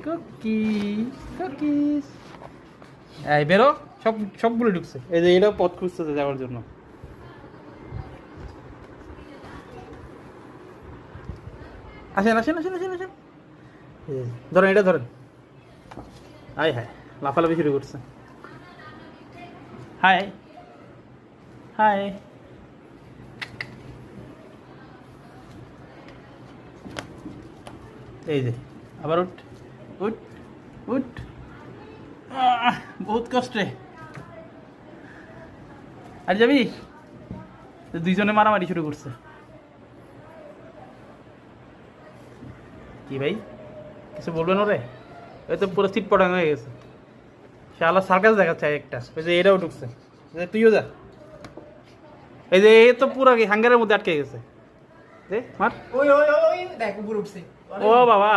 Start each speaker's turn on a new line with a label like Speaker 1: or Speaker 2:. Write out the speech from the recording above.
Speaker 1: Cookie cookies এই বেরো, সবগুলো ঢুকছে। এই যে এটাও পথ খুঁজতেছে যাওয়ার জন্য। আসেন আসেন আসেন আসেন আসেন, ধরেন এটা ধরেন। হাই হাই, লাফালাফি শুরু করছে। হাই হাই, এই যে আবার উঠ উঠ উঠ, বহুত কষ্টে। আর যাবি? দুইজনে মারামারি শুরু করছে। কি ভাই, কিছু বলবেন ওরে? ওই তো পুরো সিট পটাং হয়ে গেছে। সে আলাদা সার্কাস দেখাচ্ছে একটা। ওই যে এটাও ঢুকছে, তুইও যা। এই যে এ তো পুরো হাঙ্গারের মধ্যে আটকে গেছে। মার।
Speaker 2: ওই ওই ওই দেখ উপরে উঠছে।
Speaker 1: ও বাবা।